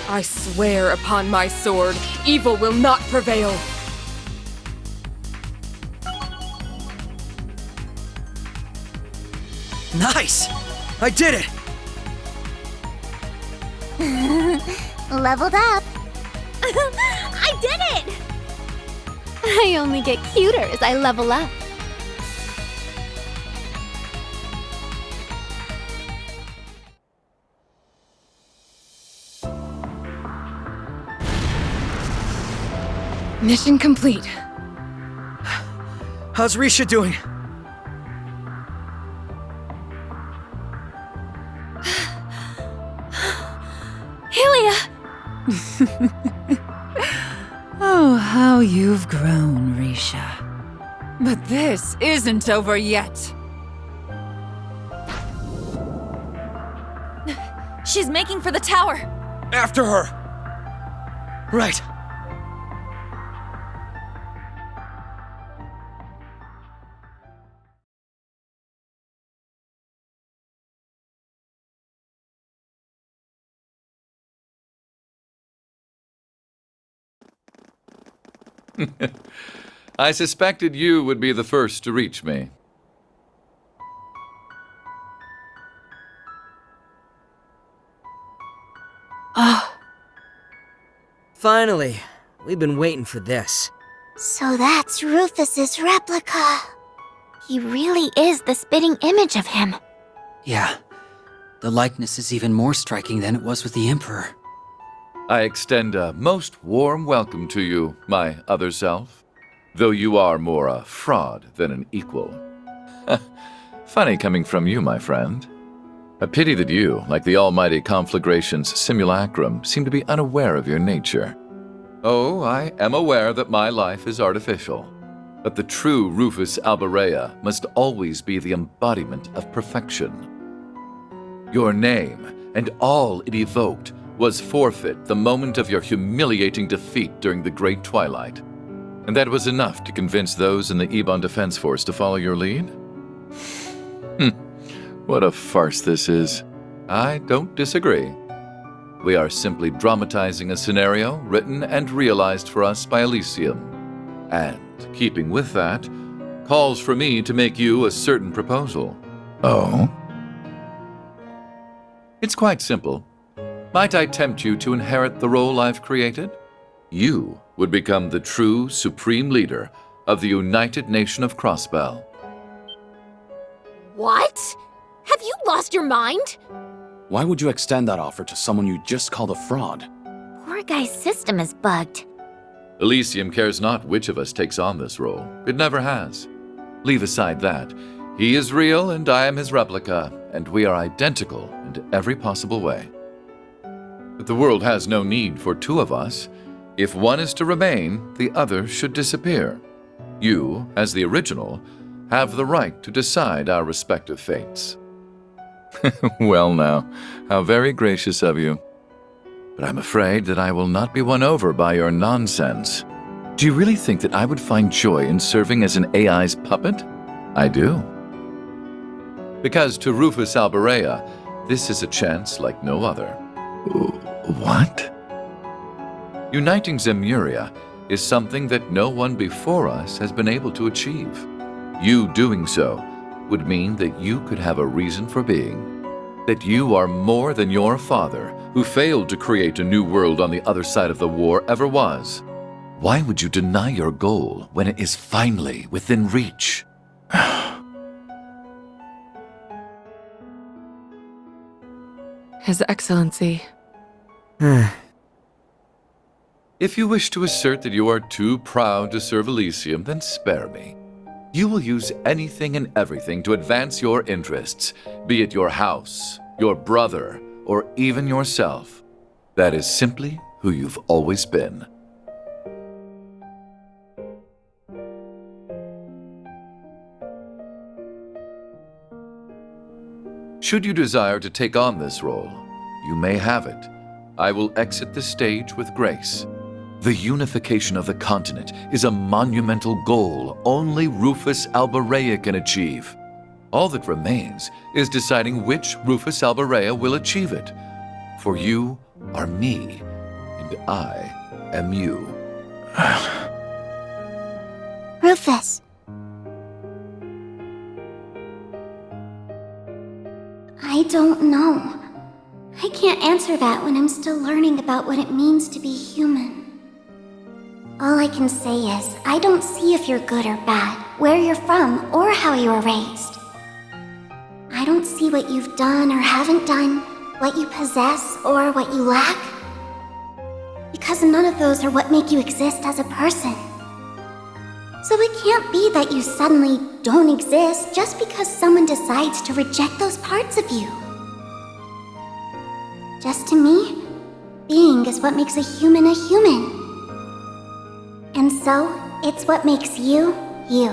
I swear upon my sword, evil will not prevail. Nice! I did it! Leveled up. I did it! I only get cuter as I level up. Mission complete. How's Risha doing? Oh, how you've grown, Risha. But this isn't over yet. She's making for the tower. After her! Right. I suspected you would be the first to reach me. Finally. We've been waiting for this. So that's Rufus's replica. He really is the spitting image of him. Yeah. The likeness is even more striking than it was with the Emperor. I extend a most warm welcome to you, my other self. Though you are more a fraud than an equal. Funny coming from you, my friend. A pity that you, like the almighty conflagration's simulacrum, seem to be unaware of your nature. Oh, I am aware that my life is artificial. But the true Rufus Albarea must always be the embodiment of perfection. Your name, and all it evoked, was forfeit the moment of your humiliating defeat during the Great Twilight. And that was enough to convince those in the Ebon Defense Force to follow your lead? What a farce this is. I don't disagree. We are simply dramatizing a scenario written and realized for us by Elysium. And, keeping with that, calls for me to make you a certain proposal. Oh? It's quite simple. Might I tempt you to inherit the role I've created? You would become the true supreme leader of the United Nation of Crossbell. What? Have you lost your mind? Why would you extend that offer to someone you just called a fraud? Poor guy's system is bugged. Elysium cares not which of us takes on this role. It never has. Leave aside that. He is real and I am his replica, and we are identical in every possible way. But the world has no need for two of us. If one is to remain, the other should disappear. You, as the original, have the right to decide our respective fates. Well now, how very gracious of you. But I'm afraid that I will not be won over by your nonsense. Do you really think that I would find joy in serving as an AI's puppet? I do. Because to Rufus Albarea, this is a chance like no other. What? Uniting Zemuria is something that no one before us has been able to achieve. You doing so would mean that you could have a reason for being. That you are more than your father, who failed to create a new world on the other side of the war, ever was. Why would you deny your goal when it is finally within reach? His Excellency. If you wish to assert that you are too proud to serve Elysium, then spare me. You will use anything and everything to advance your interests, be it your house, your brother, or even yourself. That is simply who you've always been. Should you desire to take on this role, you may have it. I will exit the stage with grace. The unification of the continent is a monumental goal only Rufus Albarea can achieve. All that remains is deciding which Rufus Albarea will achieve it. For you are me, and I am you. Rufus. I don't know. I can't answer that when I'm still learning about what it means to be human. All I can say is, I don't see if you're good or bad, where you're from, or how you were raised. I don't see what you've done or haven't done, what you possess or what you lack. Because none of those are what make you exist as a person. So it can't be that you suddenly don't exist just because someone decides to reject those parts of you. Just to me, being is what makes a human a human. And so, it's what makes you, you.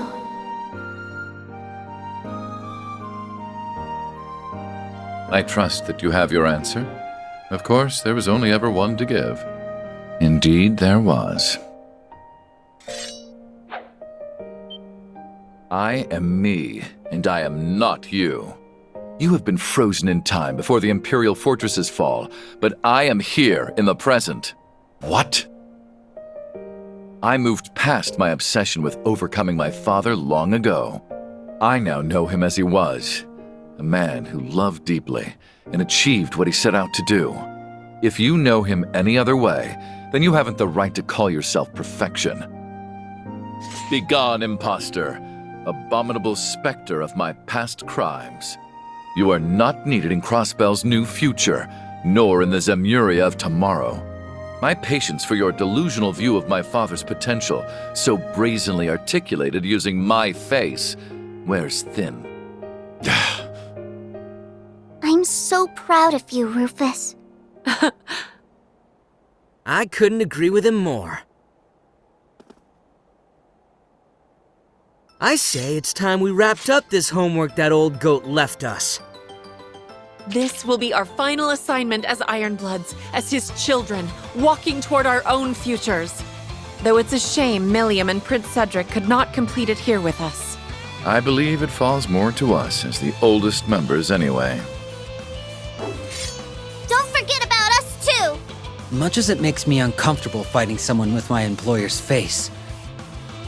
I trust that you have your answer. Of course, there was only ever one to give. Indeed, there was. I am me, and I am not you. You have been frozen in time before the Imperial fortresses fall, but I am here in the present. What? I moved past my obsession with overcoming my father long ago. I now know him as he was, a man who loved deeply and achieved what he set out to do. If you know him any other way, then you haven't the right to call yourself perfection. Begone, imposter, abominable specter of my past crimes. You are not needed in Crossbell's new future, nor in the Zemuria of tomorrow. My patience for your delusional view of my father's potential, so brazenly articulated using my face, wears thin. I'm so proud of you, Rufus. I couldn't agree with him more. I say it's time we wrapped up this homework that old goat left us. This will be our final assignment as Ironbloods, as his children, walking toward our own futures. Though it's a shame Milliam and Prince Cedric could not complete it here with us. I believe it falls more to us as the oldest members anyway. Don't forget about us, too! Much as it makes me uncomfortable fighting someone with my employer's face,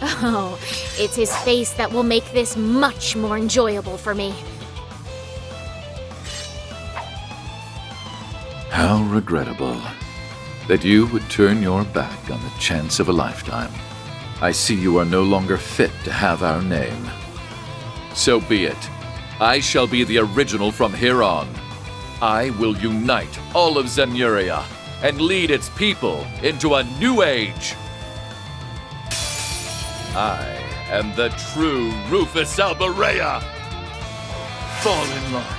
Oh, it's his face that will make this much more enjoyable for me. How regrettable that you would turn your back on the chance of a lifetime. I see you are no longer fit to have our name. So be it. I shall be the original from here on. I will unite all of Zemuria and lead its people into a new age. I am the true Rufus Albarea. Fall in line.